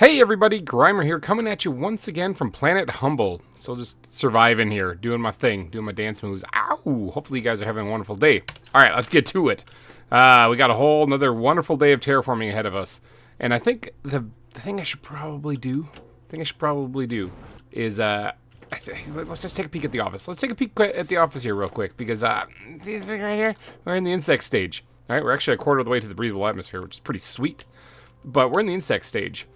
Hey everybody, GReimer here, coming at you once again from Planet Humble. Still just surviving here, doing my thing, doing my dance moves. Ow! Hopefully you guys are having a wonderful day. Alright, let's get to it. We got a whole another wonderful day of terraforming ahead of us. And I think the thing I should probably do, is, let's just take a peek at the office. Let's take a peek at the office here real quick, because, right here, we're in the insect stage. Alright, we're actually a quarter of the way to the breathable atmosphere, which is pretty sweet. But we're in the insect stage.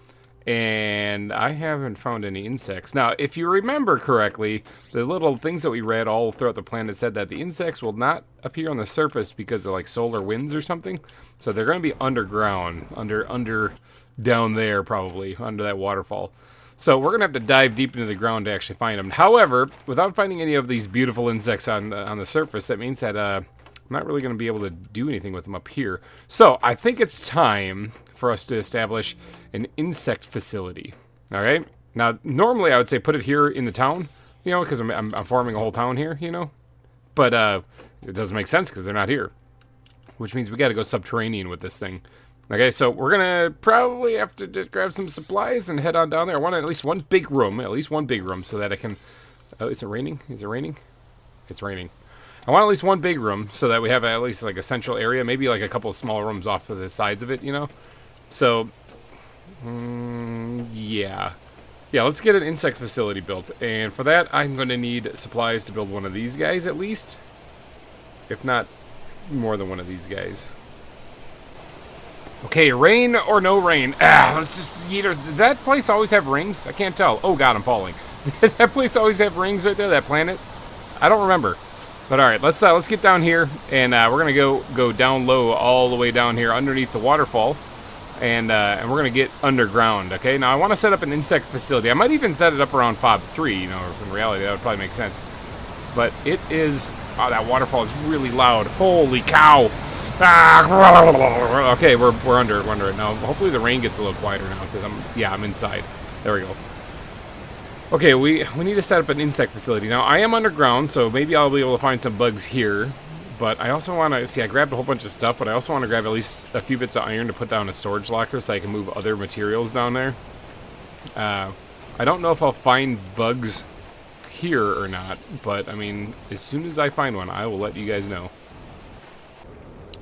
And I haven't found any insects. Now, if you remember correctly, the little things that we read all throughout the planet said that the insects will not appear on the surface because of like solar winds or something. So they're going to be underground, under down there probably, under that waterfall. So we're going to have to dive deep into the ground to actually find them. However, without finding any of these beautiful insects on the surface, that means that I'm not really going to be able to do anything with them up here. So I think it's time for us to establish an insect facility. All right. Now, normally I would say put it here in the town, you know, because I'm forming a whole town here, you know. But it doesn't make sense because they're not here, which means we got to go subterranean with this thing. Okay, so we're gonna probably have to just grab some supplies and head on down there. I want at least one big room, so that I can. Oh, is it raining? Is it raining? It's raining. I want at least one big room so that we have at least like a central area, maybe like a couple of small rooms off of the sides of it, you know. So, yeah, let's get an insect facility built, and for that I'm going to need supplies to build one of these guys at least, if not more than one of these guys. Okay, rain or no rain. Let's just Did that place always have rings? I can't tell. Oh god, I'm falling. Did that place always have rings right there? That planet? I don't remember. But all right, let's get down here, and we're gonna go down low all the way down here underneath the waterfall. And we're going to get underground, okay? Now, I want to set up an insect facility. I might even set it up around Fob 3, you know, in reality, that would probably make sense. But it is... Oh, that waterfall is really loud. Holy cow! Ah, okay, we're under it now. Hopefully the rain gets a little quieter now, because I'm inside. There we go. Okay, we need to set up an insect facility. Now, I am underground, so maybe I'll be able to find some bugs here. But I also want to, see, I grabbed a whole bunch of stuff, but I also want to grab at least a few bits of iron to put down a storage locker so I can move other materials down there. I don't know if I'll find bugs here or not, but, I mean, as soon as I find one, I will let you guys know.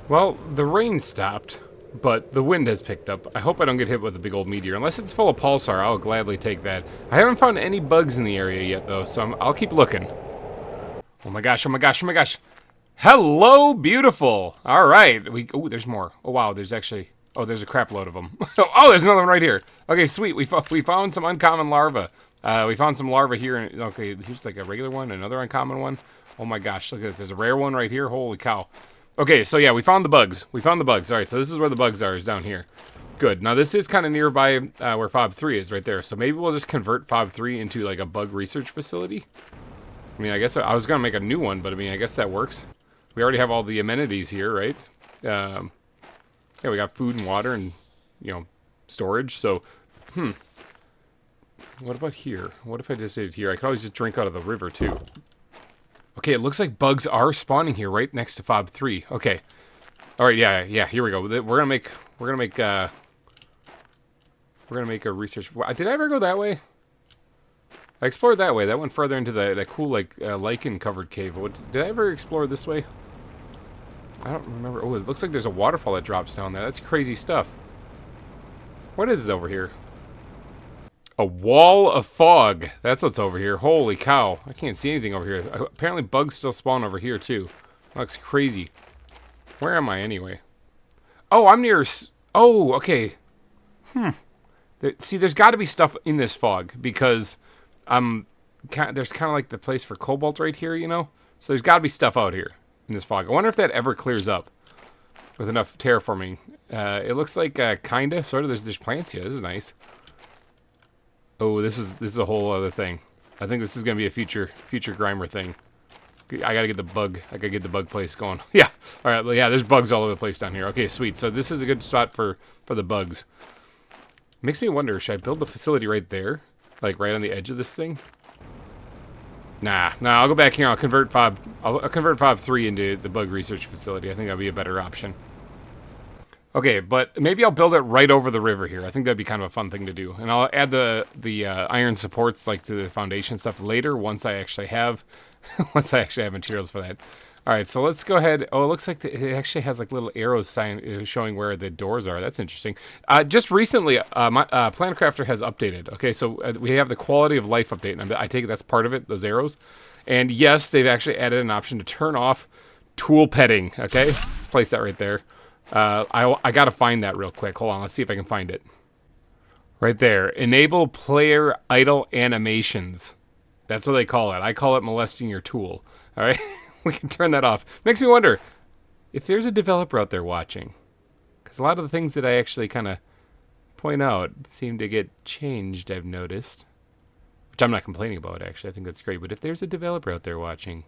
Well, the rain stopped, but the wind has picked up. I hope I don't get hit with a big old meteor. Unless it's full of pulsar, I'll gladly take that. I haven't found any bugs in the area yet, though, so I'll keep looking. Oh my gosh, oh my gosh, oh my gosh. Hello, beautiful. All right. Oh, there's more. Oh, wow. There's actually... Oh, there's a crap load of them. Oh, there's another one right here. Okay, sweet. We found some uncommon larvae. We found some larvae here. Okay, here's like a regular one, another uncommon one. Oh, my gosh. Look at this. There's a rare one right here. Holy cow. Okay, so yeah, we found the bugs. All right, so this is where the bugs are, is down here. Good. Now, this is kind of nearby where Fob 3 is right there. So maybe we'll just convert Fob 3 into like a bug research facility. I mean, I guess I was going to make a new one, but I mean, I guess that works. We already have all the amenities here, right? Yeah, we got food and water and, you know, storage. So, what about here? What if I just did it here? I could always just drink out of the river, too. Okay, it looks like bugs are spawning here right next to Fob 3. Okay. All right, yeah, here we go. We're gonna make a research. Did I ever go that way? I explored that way. That went further into that cool, like, lichen-covered cave. Did I ever explore this way? I don't remember. Oh, it looks like there's a waterfall that drops down there. That's crazy stuff. What is this over here? A wall of fog. That's what's over here. Holy cow. I can't see anything over here. Apparently bugs still spawn over here, too. That looks crazy. Where am I, anyway? Oh, I'm near... Oh, okay. See, there's got to be stuff in this fog, because... there's kind of like the place for cobalt right here, you know? So there's got to be stuff out here in this fog. I wonder if that ever clears up with enough terraforming. It looks like kinda, sort of. There's plants here. This is nice. Oh, this is a whole other thing. I think this is gonna be a future GReimer thing. I gotta get the bug place going. Yeah. All right. Well, yeah. There's bugs all over the place down here. Okay, sweet. So this is a good spot for the bugs. Makes me wonder, should I build the facility right there? Like right on the edge of this thing? Nah, I'll go back here. I'll convert Fob 3 into the bug research facility. I think that'll be a better option. Okay, but maybe I'll build it right over the river here. I think that'd be kind of a fun thing to do. And I'll add the iron supports like to the foundation stuff later once I actually have materials for that. All right, so let's go ahead. Oh, it looks like it actually has like little arrows showing where the doors are. That's interesting. Just recently, my Planecrafter has updated. Okay, so we have the quality of life update, and I take it that's part of it, those arrows. And yes, they've actually added an option to turn off tool petting. Okay, place that right there. I gotta find that real quick. Hold on, let's see if I can find it. Right there. Enable player idle animations. That's what they call it. I call it molesting your tool. All right, we can turn that off. Makes me wonder if there's a developer out there watching, because a lot of the things that I actually kind of point out seem to get changed. I've noticed, which I'm not complaining about. Actually, I think that's great. But if there's a developer out there watching,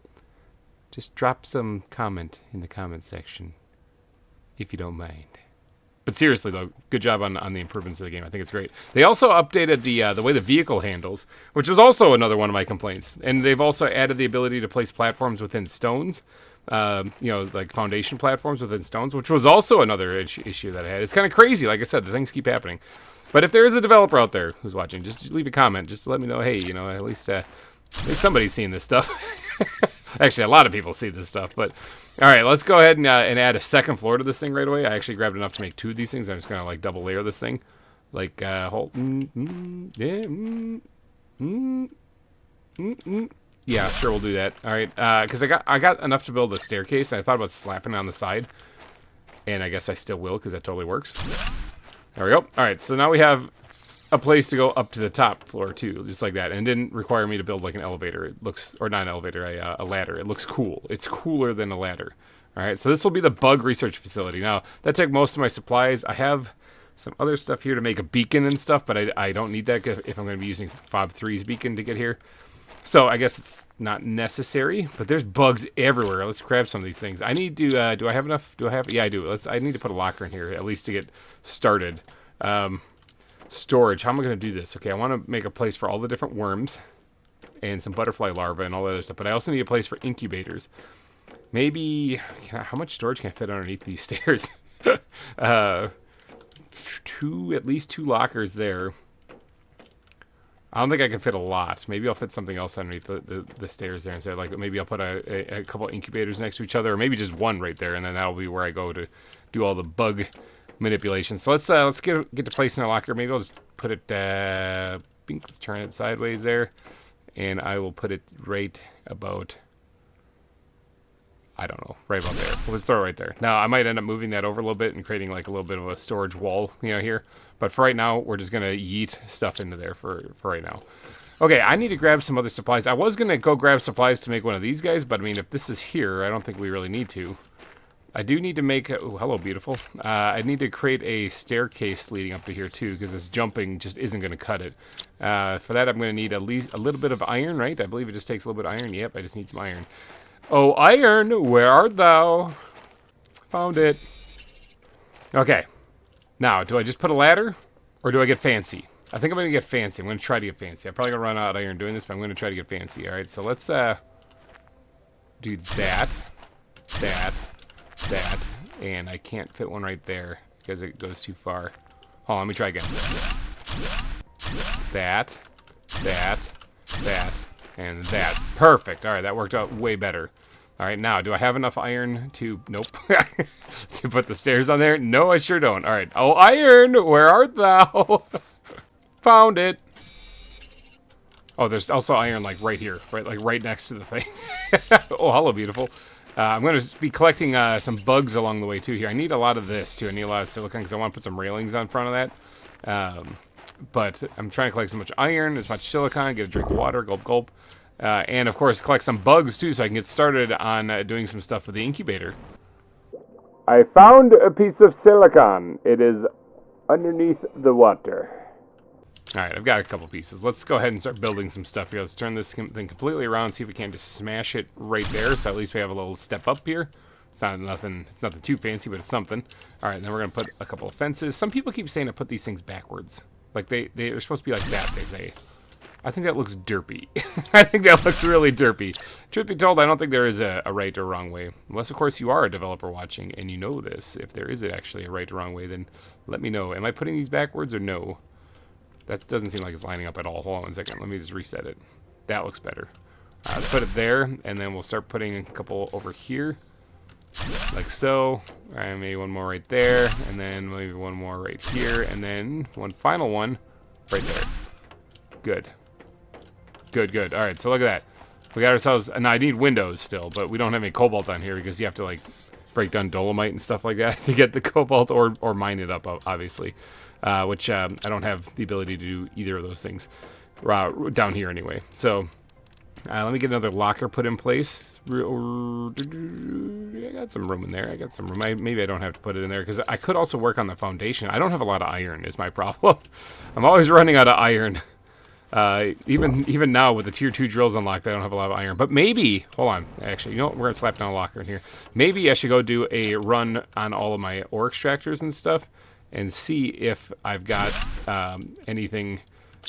just drop some comment in the comment section, if you don't mind. But seriously, though, good job on the improvements of the game. I think it's great. They also updated the way the vehicle handles, which was also another one of my complaints. And they've also added the ability to place platforms within stones, like foundation platforms within stones, which was also another issue that I had. It's kind of crazy. Like I said, the things keep happening. But if there is a developer out there who's watching, just leave a comment. Just to let me know, hey, at least somebody's seeing this stuff. Actually, a lot of people see this stuff, but all right, let's go ahead and add a second floor to this thing right away. I actually grabbed enough to make 2 of these things. I'm just gonna like double layer this thing, like yeah, yeah, sure, we'll do that. All right, because I got enough to build a staircase, and I thought about slapping it on the side, and I guess I still will because that totally works. There we go. All right, so now we have a place to go up to the top floor too, just like that, and it didn't require me to build like an elevator. It looks, or not an elevator, a ladder. It looks cool. It's cooler than a ladder. All right, so this will be the bug research facility. Now that took most of my supplies. I have some other stuff here to make a beacon and stuff, but I don't need that if I'm going to be using Fob3's beacon to get here. So I guess it's not necessary, but there's bugs everywhere. Let's grab some of these things. I need to. Do I have enough? Yeah, I do. I need to put a locker in here at least to get started. Storage. How am I going to do this? Okay, I want to make a place for all the different worms and some butterfly larvae and all that other stuff, but I also need a place for incubators. Maybe, how much storage can I fit underneath these stairs? At least two lockers there. I don't think I can fit a lot. Maybe I'll fit something else underneath the stairs there instead. Like maybe I'll put a couple incubators next to each other, or maybe just one right there, and then that'll be where I go to do all the bug manipulation. So let's get to placing a locker. Maybe I'll just put it let's turn it sideways there, and I will put it right about, I don't know, right about there. Let's throw it right there. Now I might end up moving that over a little bit and creating like a little bit of a storage wall, here. But for right now, we're just gonna yeet stuff into there for right now. Okay, I need to grab some other supplies. I was gonna go grab supplies to make one of these guys, but I mean, if this is here, I don't think we really need to. I do need to make, oh, hello, beautiful. I need to create a staircase leading up to here, too, because this jumping just isn't going to cut it. For that, I'm going to need at least a little bit of iron, right? I believe it just takes a little bit of iron. Yep, I just need some iron. Oh, iron, where art thou? Found it. Okay. Now, do I just put a ladder, or do I get fancy? I think I'm going to get fancy. I'm going to try to get fancy. I'm probably going to run out of iron doing this, but I'm going to try to get fancy. All right, so let's do that, that, and I can't fit one right there because it goes too far. Hold on, let me try again. That, and that. Perfect. All right, that worked out way better. All right, now, do I have enough iron to, nope, to put the stairs on there? No, I sure don't. All right. Oh, iron, where art thou? Found it. Oh, there's also iron, like, right here, right next to the thing. Oh, hello, beautiful. I'm going to be collecting some bugs along the way, too, here. I need a lot of this, too. I need a lot of silicon because I want to put some railings on front of that. But I'm trying to collect as much iron, as much silicon, get a drink of water, gulp, gulp. And, of course, collect some bugs, too, so I can get started on doing some stuff with the incubator. I found a piece of silicon. It is underneath the water. All right, I've got a couple pieces. Let's go ahead and start building some stuff here. Let's turn this thing completely around, see if we can't just smash it right there, so at least we have a little step up here. It's nothing too fancy, but it's something. All right, and then we're going to put a couple of fences. Some people keep saying to put these things backwards. Like, they're supposed to be like that, they say. I think that looks derpy. I think that looks really derpy. Truth be told, I don't think there is a right or wrong way. Unless, of course, you are a developer watching and you know this. If there is actually a right or wrong way, then let me know. Am I putting these backwards or no? That doesn't seem like it's lining up at all. Hold on one second. Let me just reset it. That looks better. Let's put it there, and then we'll start putting a couple over here. Like so. And maybe one more right there, and then maybe one more right here, and then one final one right there. Good. Good, good. All right, so look at that. We got ourselves, and I need windows still, but we don't have any cobalt on here because you have to like break down dolomite and stuff like that to get the cobalt or mine it up, obviously, which I don't have the ability to do either of those things down here anyway. So let me get another locker put in place. I got some room in there. I got some room. Maybe I don't have to put it in there because I could also work on the foundation. I don't have a lot of iron is my problem. I'm always running out of iron. Even now with the tier 2 drills unlocked, I don't have a lot of iron. But maybe, hold on, actually, you know what? We're going to slap down a locker in here. Maybe I should go do a run on all of my ore extractors and stuff and see if I've got anything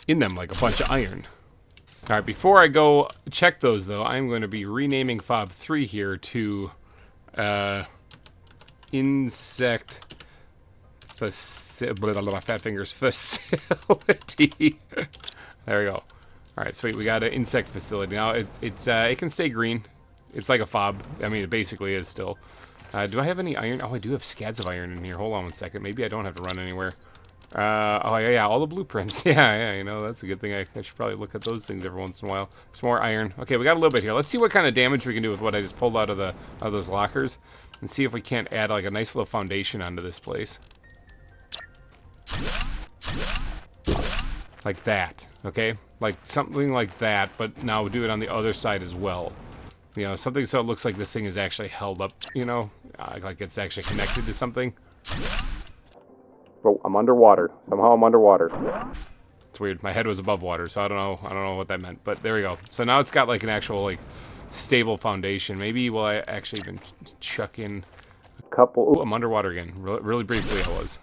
in them, like a bunch of iron. All right, before I go check those, though, I'm going to be renaming Fob 3 here to Insect Fat Fingers Facility. There we go. All right, sweet. We got an insect facility now. It can stay green. It's like a fob. I mean, it basically is still. Do I have any iron? Oh, I do have scads of iron in here. Hold on one second. Maybe I don't have to run anywhere. Oh yeah, all the blueprints. Yeah, you know, that's a good thing. I should probably look at those things every once in a while. Some more iron. Okay, we got a little bit here. Let's see what kind of damage we can do with what I just pulled out of those lockers, and see if we can't add like a nice little foundation onto this place. Like that, okay? Like something like that, but now we'll do it on the other side as well. You know, something so it looks like this thing is actually held up, you know? Like it's actually connected to something. Oh, I'm underwater. Somehow I'm underwater. It's weird. My head was above water, so I don't know what that meant. But there we go. So now it's got like an actual like stable foundation. Maybe will I actually even chuck in a couple... Oh, I'm underwater again. Really briefly I was.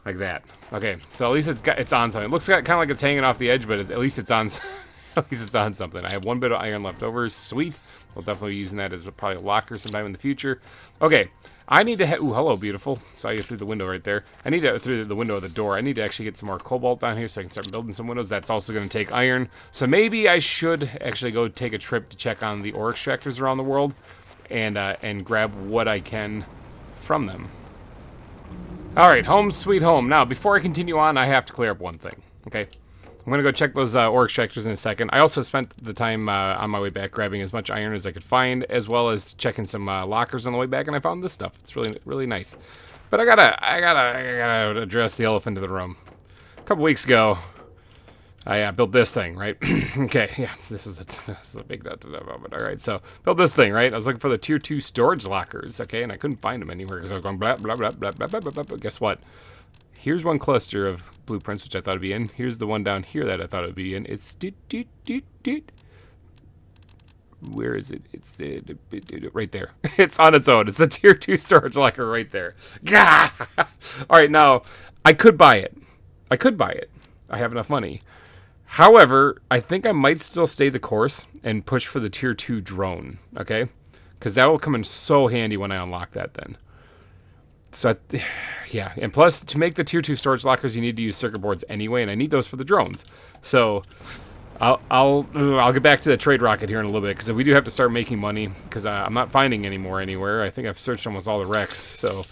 Like that. Okay, so at least it's on something. It looks kind of like it's hanging off the edge, but at least it's on. At least it's on something. I have one bit of iron left over. Sweet. We'll definitely be using that as probably a locker sometime in the future. Okay, I need to. Ooh, hello, beautiful. Saw you through the window right there. I need to through the window of the door. I need to actually get some more cobalt down here so I can start building some windows. That's also going to take iron. So maybe I should actually go take a trip to check on the ore extractors around the world, and grab what I can from them. Alright, home sweet home. Now, before I continue on, I have to clear up one thing, okay? I'm going to go check those ore extractors in a second. I also spent the time on my way back grabbing as much iron as I could find, as well as checking some lockers on the way back, and I found this stuff. It's really, really nice. But I gotta address the elephant in the room. A couple weeks ago, I built this thing, right? Okay, yeah, this is a big nut to that moment. All right, so built this thing, right? I was looking for the tier 2 storage lockers, okay, and I couldn't find them anywhere because I was going blah, blah, blah, blah, blah, blah, blah, blah. Guess what? Here's one cluster of blueprints, which I thought would be in. Here's the one down here that I thought it would be in. It's where is it? It's right there. It's on its own. It's the tier 2 storage locker right there. Gah! All right, now, I could buy it. I have enough money. However, I think I might still stay the course and push for the tier 2 drone, okay? Because that will come in so handy when I unlock that then. So, yeah. And plus, to make the tier 2 storage lockers, you need to use circuit boards anyway, and I need those for the drones. So, I'll get back to the trade rocket here in a little bit, because we do have to start making money, because I'm not finding any more anywhere. I think I've searched almost all the wrecks, so...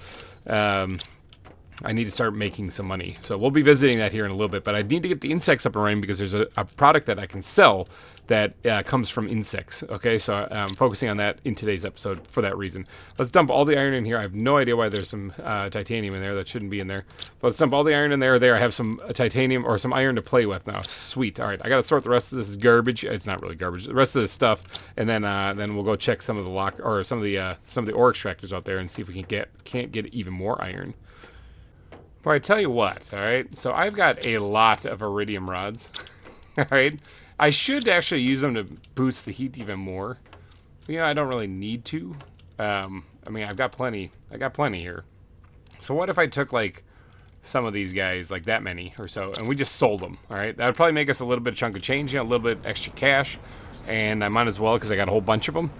I need to start making some money. So we'll be visiting that here in a little bit, but I need to get the insects up and running because there's a product that I can sell that comes from insects. Okay, so I'm focusing on that in today's episode for that reason. Let's dump all the iron in here. I have no idea why there's some titanium in there. That shouldn't be in there. But let's dump all the iron in there. I have some titanium or some iron to play with now. Sweet. All right, I got to sort the rest of this garbage. It's not really garbage. The rest of this stuff, and then we'll go check some of the some of the ore extractors out there and see if we can't get even more iron. Well, I tell you what, all right? So I've got a lot of iridium rods, all right? I should actually use them to boost the heat even more. But, you know, I don't really need to. I mean, I've got plenty. I got plenty here. So what if I took, like, some of these guys, like that many or so, and we just sold them. All right, that would probably make us a little bit of chunk of change, a little bit extra cash, and I might as well because I got a whole bunch of them.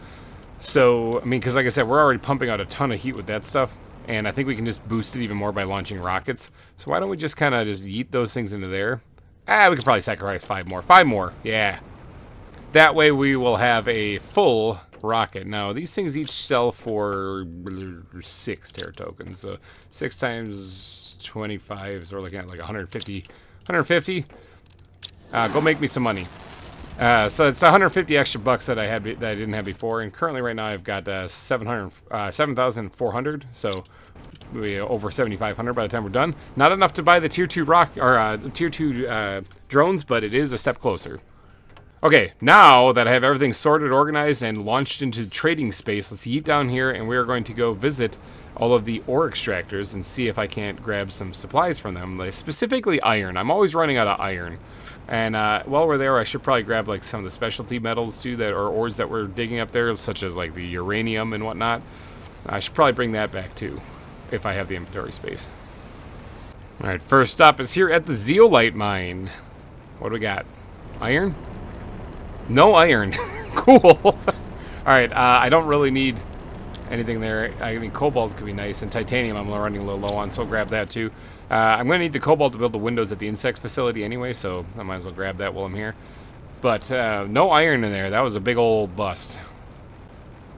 So I mean, because like I said, we're already pumping out a ton of heat with that stuff, and I think we can just boost it even more by launching rockets. So why don't we just kind of just yeet those things into there? We could probably sacrifice 5 more. 5 more, yeah. That way we will have a full rocket. Now, these things each sell for 6 terra tokens. So 6 times 25, so we're looking at like 150. 150? Go make me some money. So it's 150 extra bucks that I didn't have before, and currently right now I've got 7,400. So we over 7,500 by the time we're done. Not enough to buy the tier 2 tier 2 drones, but it is a step closer. Okay, now that I have everything sorted, organized, and launched into trading space, let's yeet down here, and we are going to go visit all of the ore extractors and see if I can't grab some supplies from them, like specifically iron. I'm always running out of iron. And while we're there, I should probably grab like some of the specialty metals too, that are ores that we're digging up there, such as like the uranium and whatnot. I should probably bring that back too, if I have the inventory space. Alright, first stop is here at the zeolite mine. What do we got? Iron? No iron. Cool. Alright, I don't really need anything there. I mean, cobalt could be nice, and titanium I'm running a little low on, so I'll grab that too. I'm going to need the cobalt to build the windows at the insect facility anyway, so I might as well grab that while I'm here. But no iron in there. That was a big old bust.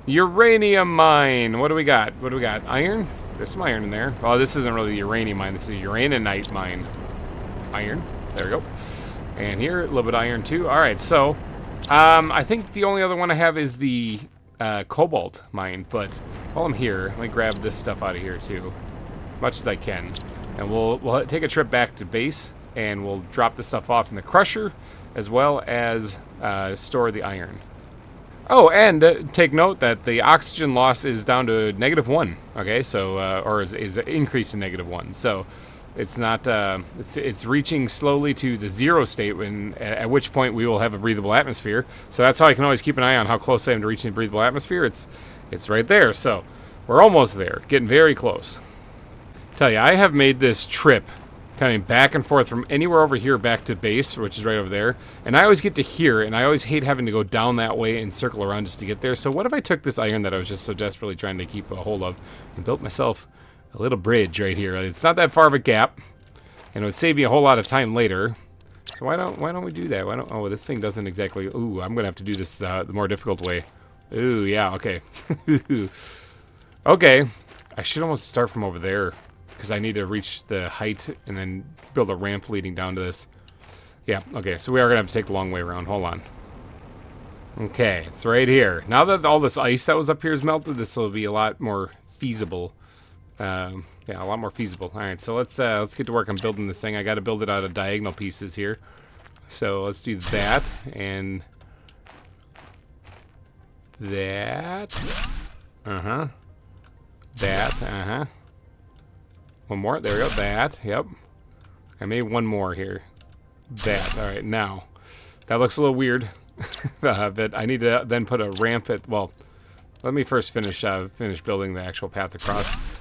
Uranium mine. What do we got? What do we got? Iron? There's some iron in there. Oh, this isn't really the uranium mine. This is a uraninite mine. Iron. There we go. And here, a little bit of iron too. All right, so I think the only other one I have is the cobalt mine. But while I'm here, let me grab this stuff out of here too, as much as I can. And we'll take a trip back to base, and we'll drop this stuff off in the crusher, as well as store the iron. Oh, and take note that the oxygen loss is down to -1. Okay, so or is increased to -1. So it's not it's reaching slowly to the 0 state, at which point we will have a breathable atmosphere. So that's how I can always keep an eye on how close I am to reaching the breathable atmosphere. It's right there. So we're almost there, getting very close. Tell you, I have made this trip coming back and forth from anywhere over here back to base, which is right over there, and I always get to here, and I always hate having to go down that way and circle around just to get there. So what if I took this iron that I was just so desperately trying to keep a hold of and built myself a little bridge right here? It's not that far of a gap, and it would save me a whole lot of time later. So why don't we do that? Oh, this thing doesn't exactly. Ooh, I'm gonna have to do this the more difficult way. Ooh, yeah, okay. Okay, I should almost start from over there, because I need to reach the height and then build a ramp leading down to this. Yeah, okay, so we are going to have to take the long way around. Hold on. Okay, it's right here. Now that all this ice that was up here is melted, this will be a lot more feasible. Yeah, a lot more feasible. All right, so let's get to work on building this thing. I got to build it out of diagonal pieces here. So let's do that and that. Uh-huh. That, uh-huh. One more. There we go. That. Yep. I made one more here. That. All right. Now, that looks a little weird. But I need to then put a ramp at. Well, let me first finish building the actual path across.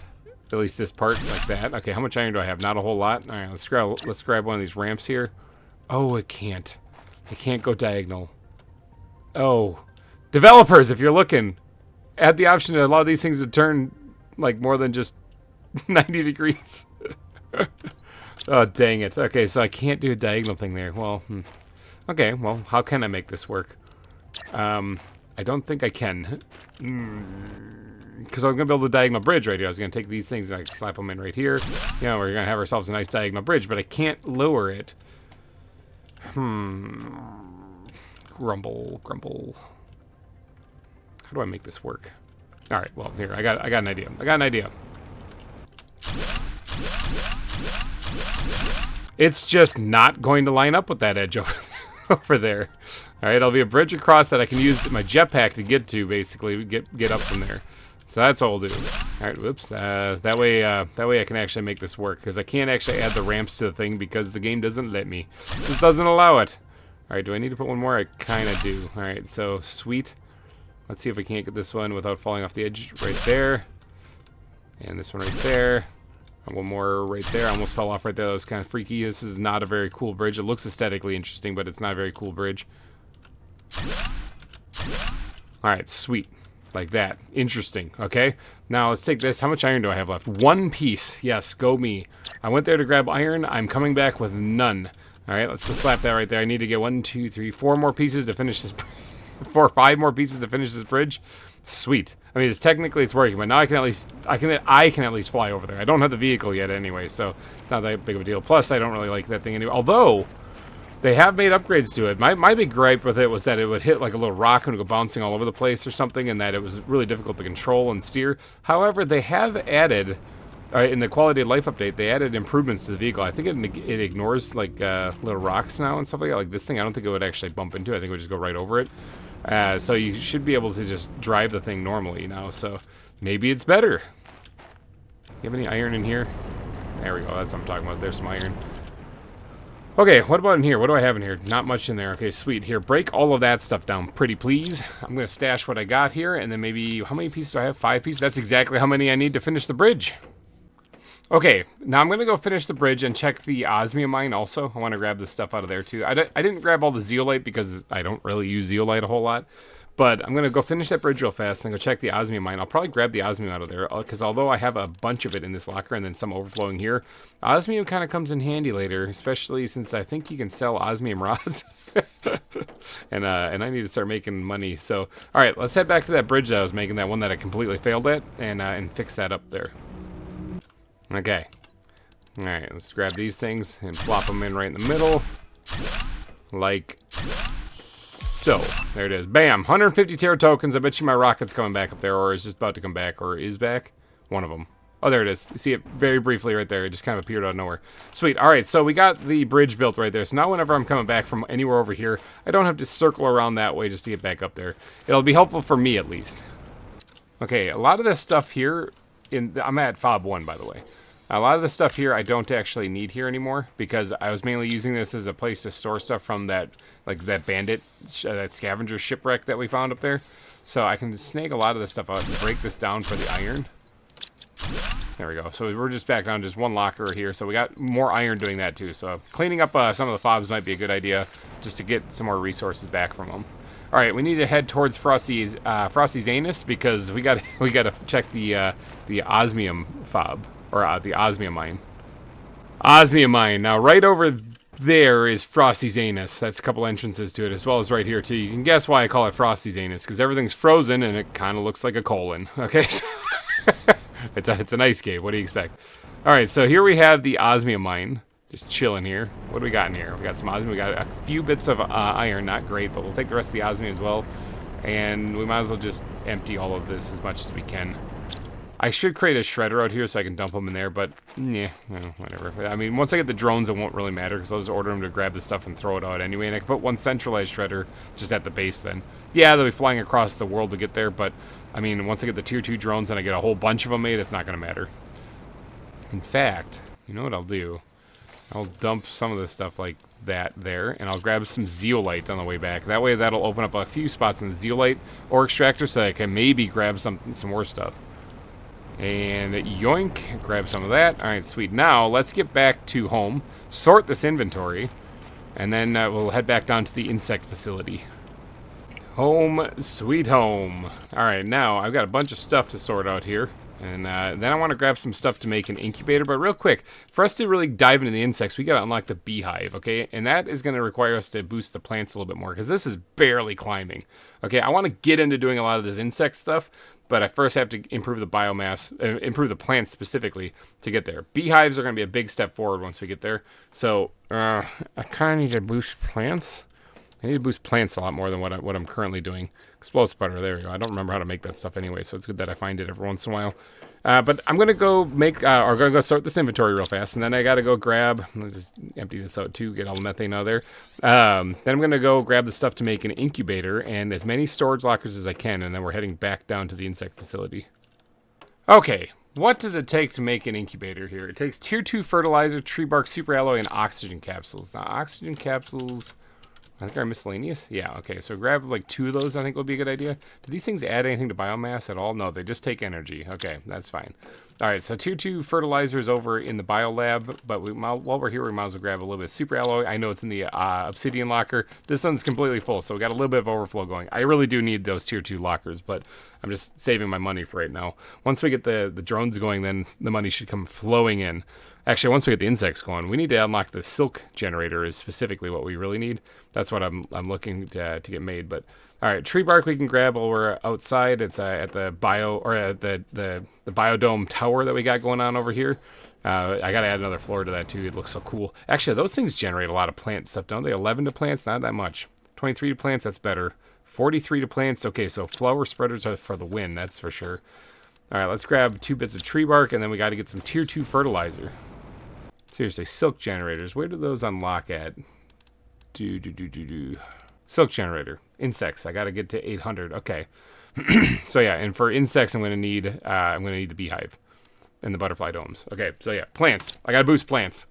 At least this part, like that. Okay. How much iron do I have? Not a whole lot. All right. Let's grab one of these ramps here. Oh, it can't. It can't go diagonal. Oh, developers, if you're looking, add the option to allow these things to turn like more than just 90 degrees. Oh, dang it. Okay, so I can't do a diagonal thing there. Well, okay, well, how can I make this work? I don't think I can. Because I'm going to build a diagonal bridge right here. I was going to take these things and I slap them in right here. You know, we're going to have ourselves a nice diagonal bridge, but I can't lower it. Grumble, grumble. How do I make this work? All right, well, here, I got an idea. I got an idea. It's just not going to line up with that edge over there. All right, it'll be a bridge across that I can use my jetpack to get to, basically, get up from there. So that's what we'll do. All right, whoops. That way I can actually make this work, because I can't actually add the ramps to the thing because the game doesn't let me. It doesn't allow it. All right, do I need to put one more? I kind of do. All right, so sweet. Let's see if we can't get this one without falling off the edge right there. And this one right there. One more right there. I almost fell off right there. That was kind of freaky. This is not a very cool bridge. It looks aesthetically interesting, but it's not a very cool bridge. Alright, sweet. Like that. Interesting. Okay. Now let's take this. How much iron do I have left? 1 piece. Yes, go me. I went there to grab iron. I'm coming back with none. Alright, let's just slap that right there. I need to get 1, 2, 3, 4 more pieces to finish this. 4 or 5 more pieces to finish this bridge. Sweet. I mean, it's working, but now I can at least fly over there. I don't have the vehicle yet anyway, so it's not that big of a deal. Plus, I don't really like that thing anyway. Although they have made upgrades to it. My big gripe with it was that it would hit like a little rock and would go bouncing all over the place or something, and that it was really difficult to control and steer. However, they have added in the quality of life update, they added improvements to the vehicle. I think it ignores like little rocks now and stuff like that. Like this thing, I don't think it would actually bump into it. I think it would just go right over it. So you should be able to just drive the thing normally now. So maybe it's better. You have any iron in here? There we go. That's what I'm talking about. There's some iron. Okay, what about in here? What do I have in here? Not much in there. Okay, sweet. Here, break all of that stuff down, pretty please. I'm going to stash what I got here, and then maybe, how many pieces do I have? 5 pieces? That's exactly how many I need to finish the bridge. Okay, now I'm going to go finish the bridge and check the osmium mine also. I want to grab this stuff out of there too. I didn't grab all the zeolite because I don't really use zeolite a whole lot. But I'm going to go finish that bridge real fast and go check the osmium mine. I'll probably grab the osmium out of there because although I have a bunch of it in this locker and then some overflowing here, osmium kind of comes in handy later, especially since I think you can sell osmium rods. and I need to start making money. So, all right, let's head back to that bridge that I was making, that one that I completely failed at, and fix that up there. Okay. All right, let's grab these things and plop them in right in the middle. Like so. There it is. Bam! 150 Terra tokens. I bet you my rocket's coming back up there, or is just about to come back, or is back. One of them. Oh, there it is. You see it very briefly right there. It just kind of appeared out of nowhere. Sweet. All right, so we got the bridge built right there. So now whenever I'm coming back from anywhere over here, I don't have to circle around that way just to get back up there. It'll be helpful for me, at least. Okay, a lot of this stuff here, I'm at FOB 1, by the way. A lot of the stuff here I don't actually need here anymore because I was mainly using this as a place to store stuff from that, like that bandit, that scavenger shipwreck that we found up there. So I can snag a lot of this stuff out and break this down for the iron. There we go. So we're just back down to just one locker here. So we got more iron doing that too. So cleaning up some of the fobs might be a good idea just to get some more resources back from them. All right, we need to head towards Frosty's anus because we got to check the osmium fob. Or the osmium mine. Osmium mine. Now, right over there is Frosty's anus. That's a couple entrances to it, as well as right here, too. You can guess why I call it Frosty's anus, because everything's frozen, and it kind of looks like a colon. Okay? It's an ice cave. What do you expect? All right, so here we have the osmium mine. Just chilling here. What do we got in here? We got some osmium. We got a few bits of iron. Not great, but we'll take the rest of the osmium as well. And we might as well just empty all of this as much as we can. I should create a shredder out here so I can dump them in there, but yeah, whatever. I mean, once I get the drones, it won't really matter because I'll just order them to grab the stuff and throw it out anyway. And I can put one centralized shredder just at the base then. Yeah, they'll be flying across the world to get there, but I mean, once I get the tier 2 drones and I get a whole bunch of them made, it's not going to matter. In fact, you know what I'll do? I'll dump some of this stuff like that there, and I'll grab some zeolite on the way back. That way, that'll open up a few spots in the zeolite ore extractor so I can maybe grab some more stuff. And yoink, grab some of that. All right, sweet. Now, let's get back to home, sort this inventory, and then we'll head back down to the insect facility. Home, sweet home. All right, now I've got a bunch of stuff to sort out here. And then I want to grab some stuff to make an incubator. But real quick, for us to really dive into the insects, we got to unlock the beehive, okay? And that is going to require us to boost the plants a little bit more because this is barely climbing. Okay, I want to get into doing a lot of this insect stuff, but I first have to improve the biomass, improve the plants specifically to get there. Beehives are going to be a big step forward once we get there. So I kind of need to boost plants. I need to boost plants a lot more than what I'm currently doing. Explosive butter, there we go. I don't remember how to make that stuff anyway, so it's good that I find it every once in a while. But I'm going to go make, or going to go sort this inventory real fast, and then I got to go grab, let's just empty this out too, get all the methane out of there. Then I'm going to go grab the stuff to make an incubator and as many storage lockers as I can, and then we're heading back down to the insect facility. Okay, what does it take to make an incubator here? It takes tier 2 fertilizer, tree bark, super alloy, and oxygen capsules. Now, oxygen capsules I think our miscellaneous. Yeah, okay. So grab like 2 of those, I think would be a good idea. Do these things add anything to biomass at all? No, they just take energy. Okay, that's fine. All right, so tier 2 fertilizers over in the bio lab, but while we're here, we might as well grab a little bit of super alloy. I know it's in the obsidian locker. This one's completely full, so we got a little bit of overflow going. I really do need those tier 2 lockers, but I'm just saving my money for right now. Once we get the drones going, then the money should come flowing in. Actually, once we get the insects going, we need to unlock the silk generator is specifically what we really need. That's what I'm looking to get made. But all right, tree bark we can grab while we're outside. It's at the the biodome tower that we got going on over here. I gotta add another floor to that too. It looks so cool. Actually, those things generate a lot of plant stuff, don't they? 11 to plants, not that much. 23 to plants, that's better. 43 to plants. Okay, so flower spreaders are for the win, that's for sure. All right, let's grab 2 bits of tree bark, and then we got to get some tier 2 fertilizer. Seriously, silk generators. Where do those unlock at? Silk generator. Insects. I got to get to 800. Okay. So yeah, and for insects, I'm gonna need the beehive and the butterfly domes. Okay. So yeah, plants. I gotta boost plants.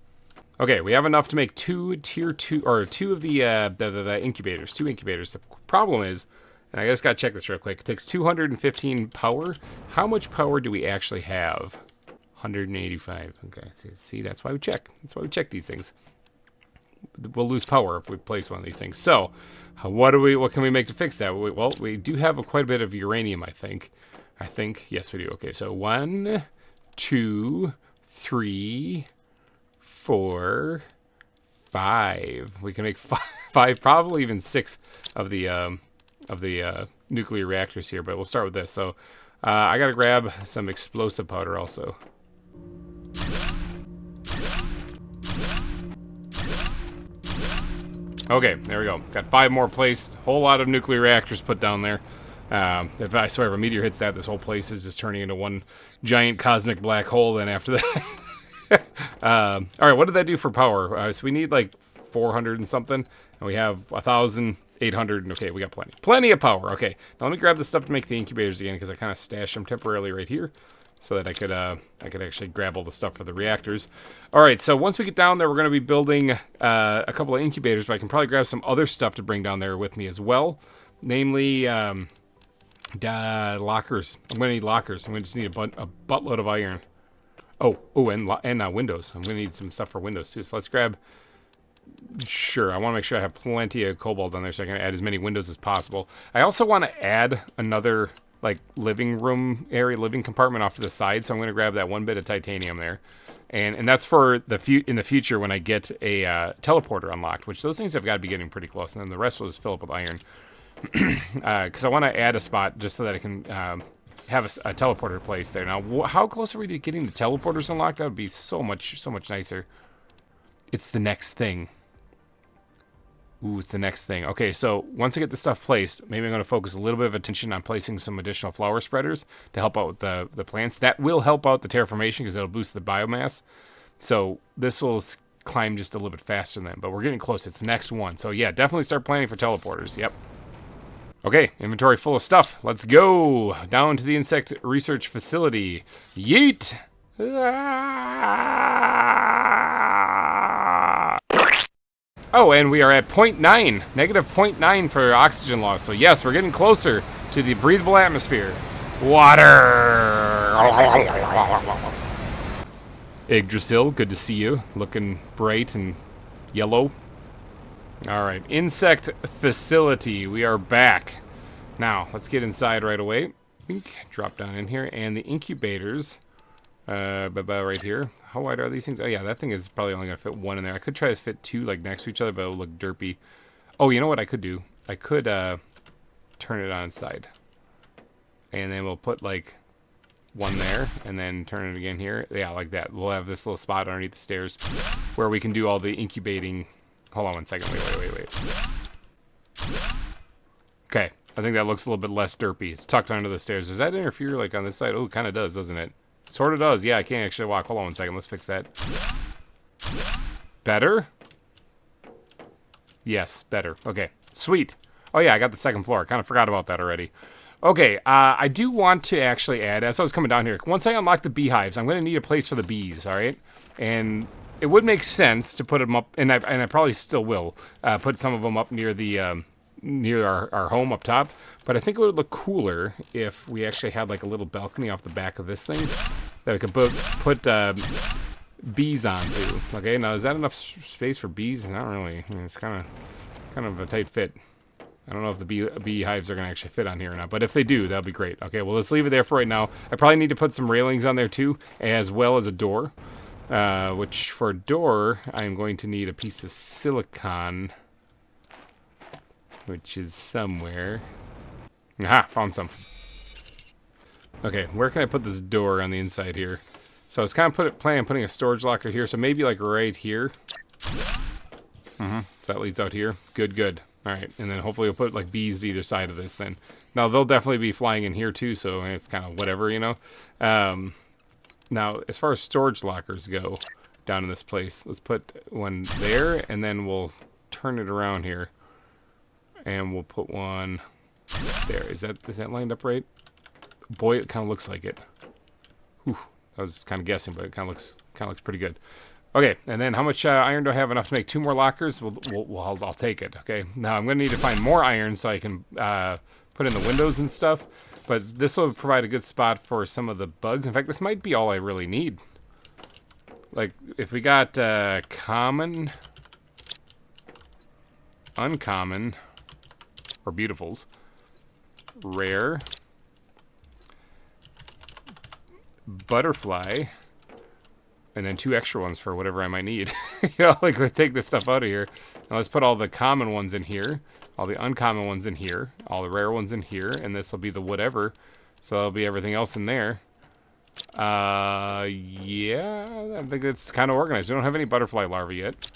Okay, we have enough to make 2 tier 2 or 2 of the incubators. 2 incubators. The problem is, and I just gotta check this real quick. It takes 215 power. How much power do we actually have? 185. Okay, see, that's why we check. That's why we check these things. We'll lose power if we place one of these things. So, what can we make to fix that? Well, we do have quite a bit of uranium, I think. Yes, we do. Okay, so 1, 2, 3, 4, 5. We can make 5, probably even 6 of the nuclear reactors here. But we'll start with this. So, I gotta grab some explosive powder also. Okay, there we go. Got 5 more placed. Whole lot of nuclear reactors put down there. If I swear, if a meteor hits that, this whole place is just turning into one giant cosmic black hole. Then after that, all right. What did that do for power? So we need like 400 and something, and we have 1,800. Okay, we got plenty of power. Okay, now let me grab the stuff to make the incubators again because I kind of stashed them temporarily right here, so that I could actually grab all the stuff for the reactors. All right, so once we get down there, we're going to be building a couple of incubators, but I can probably grab some other stuff to bring down there with me as well, namely lockers. I'm going to need lockers. I'm going to just need a buttload of iron. And windows. I'm going to need some stuff for windows too. So let's grab. Sure, I want to make sure I have plenty of cobalt on there so I can add as many windows as possible. I also want to add another like living room area, living compartment off to the side. So I'm going to grab that 1 bit of titanium there, and that's for in the future when I get a teleporter unlocked, which those things have got to be getting pretty close, and then the rest will just fill up with iron. Because I want to add a spot just so that I can have a teleporter placed there. Now, how close are we to getting the teleporters unlocked? That would be so much nicer. It's the next thing. Ooh, it's the next thing. Okay, so once I get the stuff placed, maybe I'm going to focus a little bit of attention on placing some additional flower spreaders to help out with the plants. That will help out the terraformation because it'll boost the biomass. So this will climb just a little bit faster than that, but we're getting close. It's the next one. So yeah, definitely start planning for teleporters. Yep. Okay, inventory full of stuff. Let's go down to the insect research facility. Yeet! Oh, and we are at 0.9, negative 0.9 for oxygen loss. So yes, we're getting closer to the breathable atmosphere. Water! Yggdrasil, good to see you. Looking bright and yellow. All right, insect facility. We are back. Now, let's get inside right away. Drop down in here. And the incubators, right here. How wide are these things? Oh, yeah, that thing is probably only going to fit 1 in there. I could try to fit 2, like, next to each other, but it'll look derpy. Oh, you know what I could do? I could turn it on its side. And then we'll put, like, 1 there, and then turn it again here. Yeah, like that. We'll have this little spot underneath the stairs where we can do all the incubating. Hold on 1 second. Wait. Okay, I think that looks a little bit less derpy. It's tucked under the stairs. Does that interfere, like, on this side? Oh, it kind of does, doesn't it? Sort of does. Yeah, I can't actually walk. Hold on 1 second. Let's fix that. Better? Yes, better. Okay, sweet. Oh, yeah, I got the 2nd floor. I kind of forgot about that already. Okay, I do want to actually add, as I was coming down here, once I unlock the beehives, I'm going to need a place for the bees, all right? And it would make sense to put them up, and I probably still will put some of them up near the near our home up top. But I think it would look cooler if we actually had like a little balcony off the back of this thing that we could put bees onto. Okay, now is that enough space for bees? Not really. I mean, it's kind of a tight fit. I don't know if the beehives are going to actually fit on here or not, but if they do, that'll be great. Okay, well, let's leave it there for right now. I probably need to put some railings on there too, as well as a door, which for a door, I'm going to need a piece of silicon, which is somewhere. Aha, found some. Okay, where can I put this door on the inside here? So I was kind of planning on putting a storage locker here, so maybe like right here. So that leads out here. Good, good. All right, and then hopefully we'll put like bees either side of this then. Now they'll definitely be flying in here too, so it's kind of whatever, you know. Now as far as storage lockers go down in this place, let's put one there, and then we'll turn it around here, and we'll put one there. Is that lined up right? Boy, it kind of looks like it. Whew, I was kind of guessing, but it kind of looks pretty good. Okay, and then how much iron do I have? Enough to make 2 more lockers? I'll take it. Okay, now I'm going to need to find more iron so I can put in the windows and stuff. But this will provide a good spot for some of the bugs. In fact, this might be all I really need. Like, if we got common, uncommon, or beautifuls, rare, butterfly, and then 2 extra ones for whatever I might need. You know, like, let's take this stuff out of here. Now let's put all the common ones in here, all the uncommon ones in here, all the rare ones in here, and this will be the whatever. So that'll be everything else in there. Yeah, I think it's kind of organized. We don't have any butterfly larvae yet.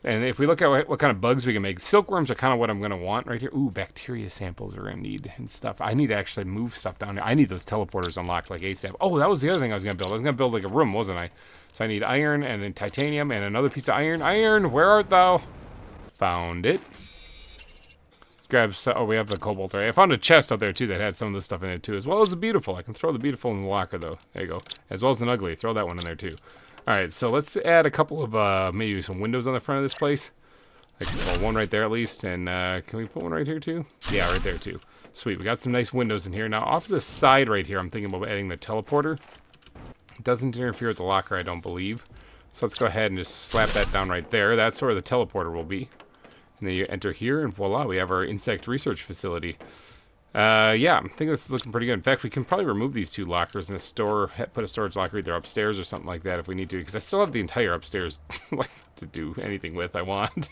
And if we look at what kind of bugs we can make, silkworms are kind of what I'm going to want right here. Ooh, bacteria samples are going to need and stuff. I need to actually move stuff down here. I need those teleporters unlocked like ASAP. Oh, that was the other thing I was going to build. I was going to build like a room, wasn't I? So I need iron and then titanium and another piece of iron. Iron, where art thou? Found it. Grab, oh, we have the cobalt right. I found a chest out there too that had some of this stuff in it too, as well as the beautiful. I can throw the beautiful in the locker though. There you go. As well as an ugly. Throw that one in there too. Alright, so let's add a couple of, maybe some windows on the front of this place. Like, well, one right there at least, and can we put one right here too? Yeah, right there too. Sweet, we got some nice windows in here. Now, off to the side right here, I'm thinking about adding the teleporter. It doesn't interfere with the locker, I don't believe. So let's go ahead and just slap that down right there. That's where the teleporter will be. And then you enter here, and voila, we have our insect research facility. Yeah, I think this is looking pretty good. In fact, we can probably remove these 2 lockers and put a storage locker either upstairs or something like that if we need to, because I still have the entire upstairs to do anything with I want.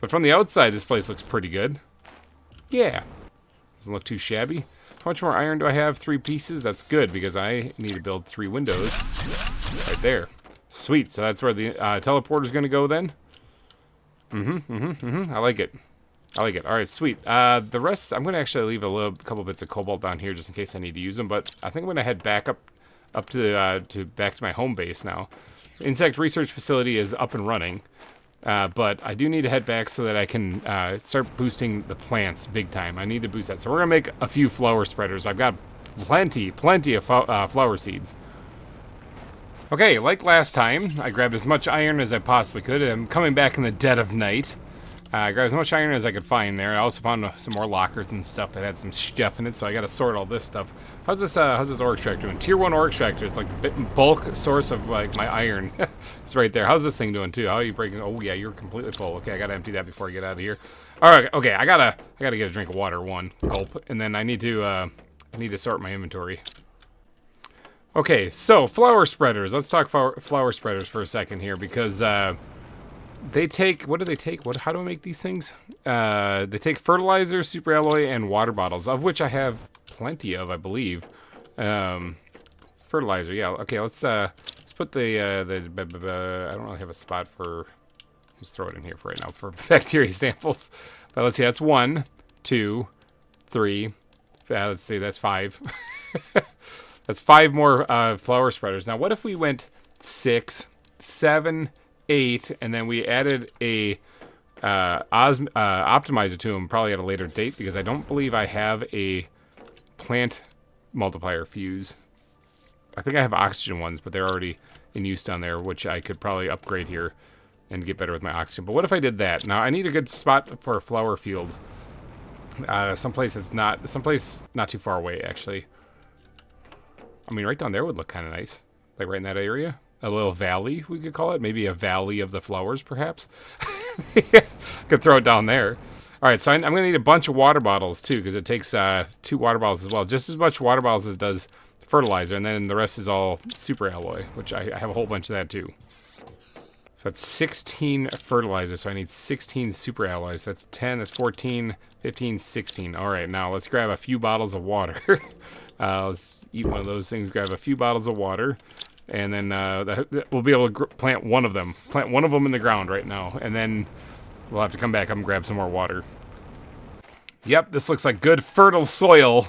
But from the outside, this place looks pretty good. Yeah, doesn't look too shabby. How much more iron do I have? 3 pieces? That's good, because I need to build 3 windows right there. Sweet, so that's where the teleporter's going to go then. I like it. I like it. All right, sweet. The rest, I'm going to actually leave a couple bits of cobalt down here just in case I need to use them. But I think I'm going to head back up to back to my home base now. The insect research facility is up and running, but I do need to head back so that I can start boosting the plants big time. I need to boost that. So we're going to make a few flower spreaders. I've got plenty of flower seeds. Okay, like last time, I grabbed as much iron as I possibly could. I'm coming back in the dead of night. I grabbed as much iron as I could find there. I also found some more lockers and stuff that had some stuff in it, so I got to sort all this stuff. How's this ore extractor doing? Tier 1 ore extractor. It's like the bulk source of like my iron. It's right there. How's this thing doing too? How are you breaking? Oh yeah, you're completely full. Okay, I got to empty that before I get out of here. All right, okay, I gotta get a drink of water. One gulp, and then I need to sort my inventory. Okay, so flower spreaders. Let's talk flower spreaders for a second here because. They take, what do they take? How do I make these things? They take fertilizer, superalloy, and water bottles, of which I have plenty of, I believe. Fertilizer, yeah. Okay, let's put I don't really have a spot for, let's throw it in here for right now, for bacteria samples. But let's see, that's 1, 2, 3, let's see, that's 5. That's 5 more flower spreaders. Now, what if we went 6, 7, 8, and then we added a optimizer to them probably at a later date because I don't believe I have a plant multiplier fuse. I think I have oxygen ones, but they're already in use down there, which I could probably upgrade here and get better with my oxygen. But what if I did that? Now, I need a good spot for a flower field. Someplace not too far away, actually. I mean, right down there would look kind of nice. Like right in that area. A little valley, we could call it. Maybe a valley of the flowers, perhaps. Could throw it down there. All right, so I'm going to need a bunch of water bottles, too, because it takes 2 water bottles as well. Just as much water bottles as does fertilizer, and then the rest is all super alloy, which I have a whole bunch of that, too. So that's 16 fertilizer, so I need 16 super alloys. That's 10, that's 14, 15, 16. All right, now let's grab a few bottles of water. Let's eat one of those things, grab a few bottles of water, and then we'll be able to plant one of them. Plant one of them in the ground right now, and then we'll have to come back up and grab some more water. Yep, this looks like good fertile soil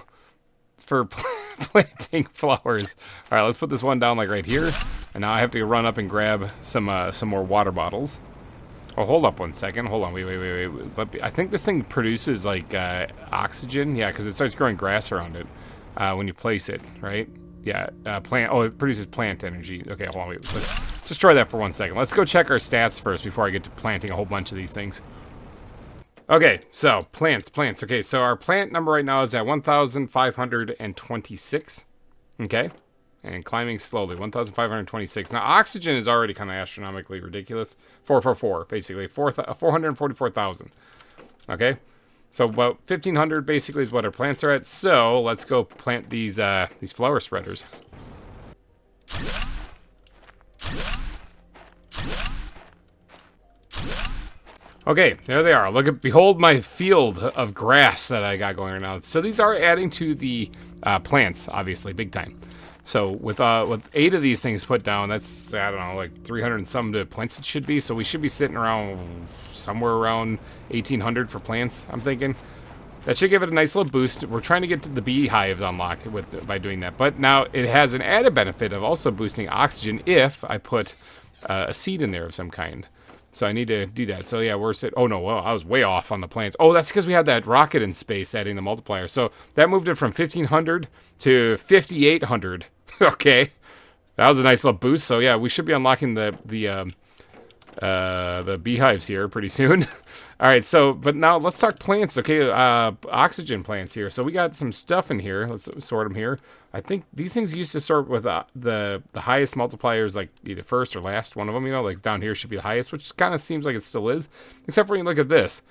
for planting flowers. All right, let's put this one down like right here. And now I have to run up and grab some more water bottles. Oh, hold up one second. Hold on. Wait. But I think this thing produces like oxygen. Yeah, because it starts growing grass around it when you place it, right? Yeah, plant. Oh, it produces plant energy. Okay, hold on. Wait. Let's destroy that for 1 second. Let's go check our stats first before I get to planting a whole bunch of these things. Okay, so plants. Okay, so our plant number right now is at 1,526. Okay. And climbing slowly, 1,526. Now, oxygen is already kind of astronomically ridiculous. 444, basically. 444,000. Okay? So, about 1,500 basically is what our plants are at. So, let's go plant these flower spreaders. Okay, there they are. Behold my field of grass that I got going right now. So, these are adding to the plants, obviously, big time. So with 8 of these things put down, that's, I don't know, like 300 and some to plants it should be. So we should be sitting around somewhere around 1,800 for plants, I'm thinking. That should give it a nice little boost. We're trying to get to the beehives unlocked by doing that. But now it has an added benefit of also boosting oxygen if I put a seed in there of some kind. So I need to do that. So yeah, oh no, well, I was way off on the plants. Oh, that's because we had that rocket in space adding the multiplier. So that moved it from 1,500 to 5,800. Okay, that was a nice little boost. So yeah, we should be unlocking the beehives here pretty soon. All right, so but now let's talk plants. Okay, oxygen plants here. So we got some stuff in here. Let's sort them here. I think these things used to sort with the highest multipliers, like either first or last one of them. You know, like down here should be the highest, which kind of seems like it still is, except for when you look at this.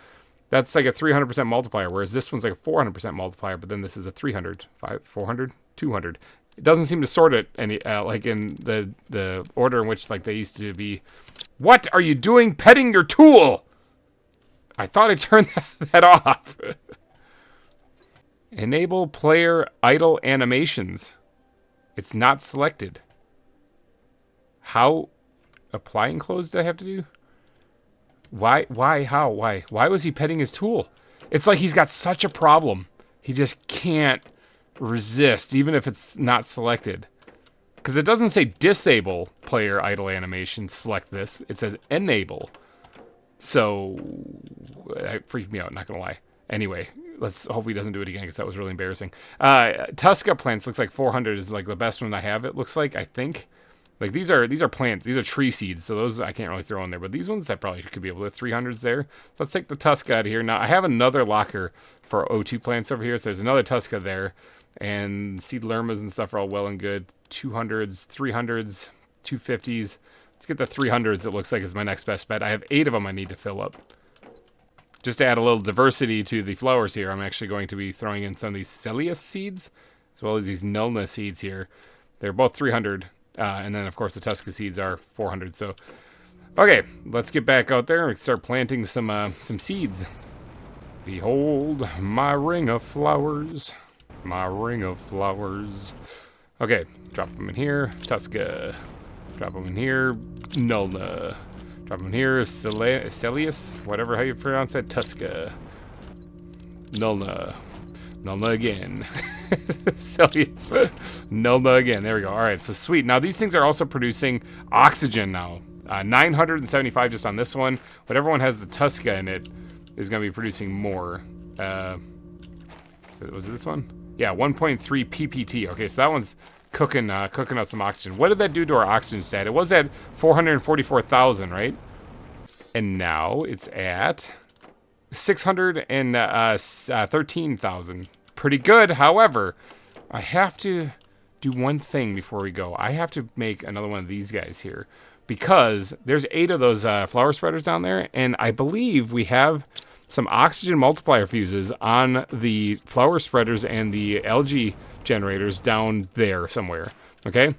That's like a 300% multiplier, whereas this one's like a 400% multiplier. But then this is a 300, 400, 200. It doesn't seem to sort it any like in the order in which like they used to be. What are you doing petting your tool? I thought I turned that off. Enable player idle animations. It's not selected. How? Applying clothes do I have to do? Why? How? Why was he petting his tool? It's like he's got such a problem. He just can't resist, even if it's not selected. Because it doesn't say disable player idle animation, select this. It says enable. So, it freaked me out, not going to lie. Anyway, let's hope he doesn't do it again, because that was really embarrassing. Tusca plants looks like 400 is like the best one I have, it looks like, I think. Like, these are plants. These are tree seeds, so those I can't really throw in there. But these ones I probably could be able to. 300s there. Let's take the Tusca out of here. Now, I have another locker for O2 plants over here, so there's another Tusca there. And seed lermas and stuff are all well and good. 200s, 300s, 250s. Let's get the 300s, it looks like, is my next best bet. I have 8 of them I need to fill up. Just to add a little diversity to the flowers here, I'm actually going to be throwing in some of these Celius seeds, as well as these Nulna seeds here. They're both 300, and then, of course, the Tusca seeds are 400. So, okay, let's get back out there and start planting some seeds. Behold my ring of flowers. My ring of flowers. Okay, drop them in here. Tusca. Drop them in here. Nulna. Drop them in here. Celius. Whatever how you pronounce that. Tusca. Nulna. Nulna again. Celius. Nulna again. There we go. All right, so sweet. Now, these things are also producing oxygen now. 975 just on this one. Whatever one has the Tusca in it is going to be producing more. Was it this one? Yeah, 1.3 ppt. Okay, so that one's cooking out some oxygen. What did that do to our oxygen stat? It was at 444,000, right? And now it's at 613,000. Pretty good. However, I have to do one thing before we go. I have to make another one of these guys here because there's 8 of those flower spreaders down there, and I believe we have some oxygen multiplier fuses on the flower spreaders and the algae generators down there somewhere. Okay,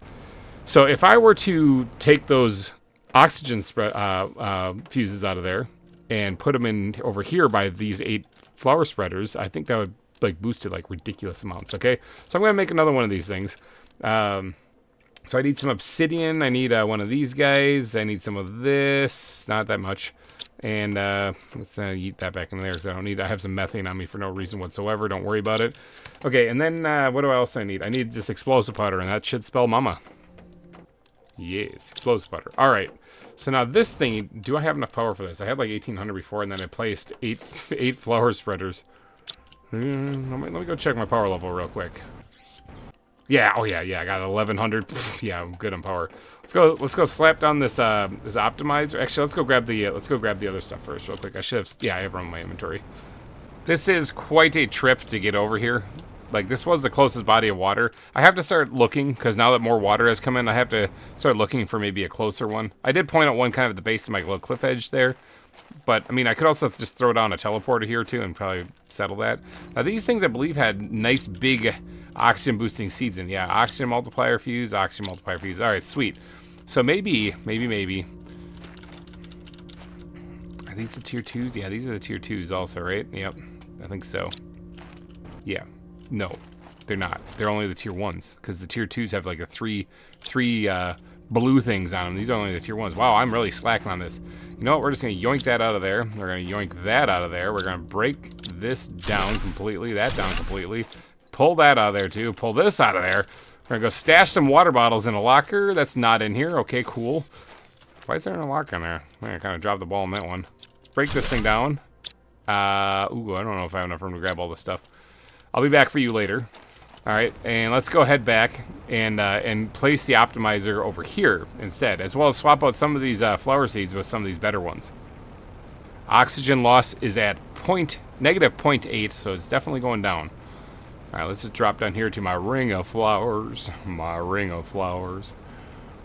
so if I were to take those oxygen fuses out of there and put them in over here by these 8 flower spreaders, I think that would like boost it like ridiculous amounts. Okay, so I'm gonna make another one of these things. So I need some obsidian. I need one of these guys. I need some of this, not that much. And let's eat that back in there because I have some methane on me for no reason whatsoever. Don't worry about it. Okay, and then what do else I need? I need this explosive powder, and that should spell mama. Yes, explosive powder. All right. So now this thing, do I have enough power for this? I had like 1,800 before, and then I placed eight flower spreaders. Let me go check my power level real quick. Yeah, oh yeah, I got 1,100. Yeah, I'm good on power. Let's go slap down this this optimizer. Actually, let's go grab the other stuff first real quick. I have room in my inventory. This is quite a trip to get over here. Like, this was the closest body of water. I have to start looking, because now that more water has come in, I have to start looking for maybe a closer one. I did point out one kind of at the base of my little cliff edge there. But, I mean, I could also just throw down a teleporter here, too, and probably settle that. Now, these things, I believe, had nice, big oxygen-boosting seeds in. Yeah, oxygen multiplier fuse, oxygen multiplier fuse. All right, sweet. So maybe. Are these the tier 2s? Yeah, these are the tier 2s also, right? Yep, I think so. Yeah. No, they're not. They're only the tier 1s, because the tier 2s have like a three blue things on them. These are only the tier 1s. Wow, I'm really slacking on this. You know what? We're just going to yoink that out of there. We're going to yoink that out of there. We're going to break this down completely, that down completely. Pull that out of there, too. Pull this out of there. We're going to go stash some water bottles in a locker. That's not in here. Okay, cool. Why is there a locker in there? I kind of dropped the ball on that one. Let's break this thing down. Ooh, I don't know if I have enough room to grab all this stuff. I'll be back for you later. All right, and let's go head back and place the optimizer over here instead, as well as swap out some of these flower seeds with some of these better ones. Oxygen loss is at negative 0.8, so it's definitely going down. All right, let's just drop down here to my ring of flowers. My ring of flowers.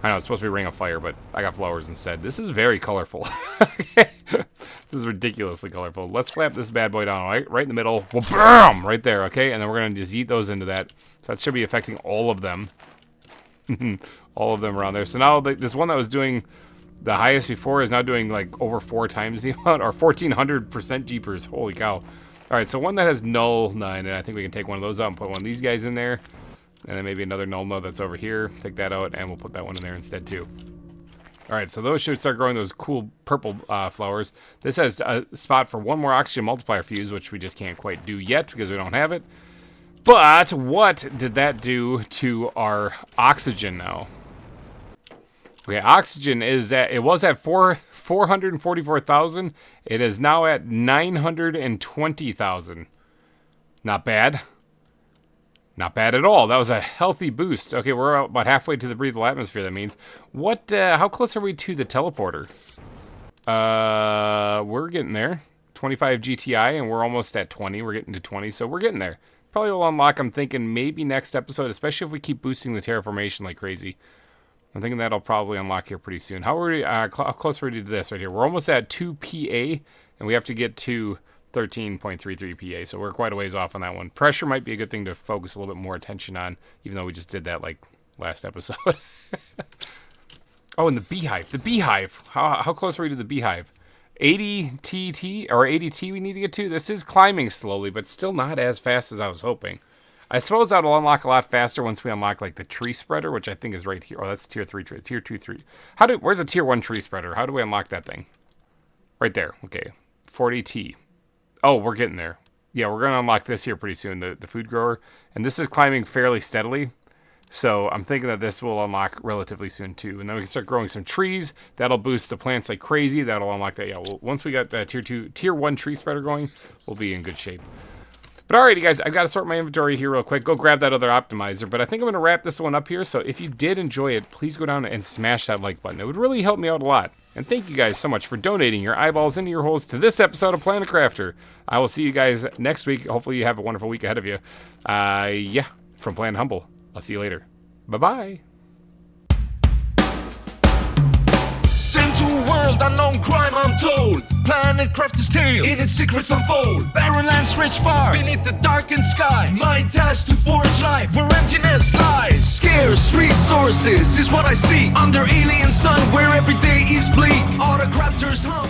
I know it's supposed to be ring of fire, but I got flowers instead. This is very colorful. This is ridiculously colorful. Let's slap this bad boy down right in the middle. Well, bam! Right there, okay? And then we're going to just eat those into that. So that should be affecting all of them. All of them around there. So now this one that was doing the highest before is now doing like over 4 times the amount, or 1,400% jeepers. Holy cow. All right, so one that has null none, and I think we can take one of those out and put one of these guys in there. And then maybe another null node that's over here. Take that out, and we'll put that one in there instead, too. All right, so those should start growing those cool purple flowers. This has a spot for one more oxygen multiplier fuse, which we just can't quite do yet because we don't have it. But what did that do to our oxygen now? Okay, oxygen is at, it was at 444,000. It is now at 920,000. Not bad. Not bad at all. That was a healthy boost. Okay, we're about halfway to the breathable atmosphere, that means. What, how close are we to the teleporter? We're getting there. 25 GTI, and we're almost at 20. We're getting to 20, so we're getting there. Probably will unlock, I'm thinking, maybe next episode, especially if we keep boosting the terraformation like crazy. I'm thinking that'll probably unlock here pretty soon. How are we, how close are we to this right here? We're almost at 2 PA, and we have to get to 13.33 PA, so we're quite a ways off on that one. Pressure might be a good thing to focus a little bit more attention on, even though we just did that like last episode. Oh, and the beehive. The beehive. How close are we to the beehive? 80 TT or 80 T we need to get to. This is climbing slowly, but still not as fast as I was hoping. I suppose that'll unlock a lot faster once we unlock like the tree spreader, which I think is right here. Oh, that's tier 3 tree. Tier 2, 3. Where's a tier 1 tree spreader? How do we unlock that thing? Right there. Okay. 40 T. Oh, we're getting there. Yeah, we're going to unlock this here pretty soon, the food grower. And this is climbing fairly steadily. So I'm thinking that this will unlock relatively soon too. And then we can start growing some trees. That'll boost the plants like crazy. That'll unlock that. Yeah, well, once we got that tier 1 tree spreader going, we'll be in good shape. But alrighty, guys, I've got to sort my inventory here real quick. Go grab that other optimizer. But I think I'm going to wrap this one up here. So if you did enjoy it, please go down and smash that like button. It would really help me out a lot. And thank you guys so much for donating your eyeballs into your holes to this episode of Planet Crafter. I will see you guys next week. Hopefully you have a wonderful week ahead of you. Yeah, from Planet Humble. I'll see you later. Bye-bye. Sent to a world unknown, crime untold. Planet Crafter's tale, in its secrets unfold. Barren lands stretch far beneath the darkened sky. My task to forge life where emptiness lies. Scarce resources is what I seek under alien sun where every day is bleak. All the crafters hum.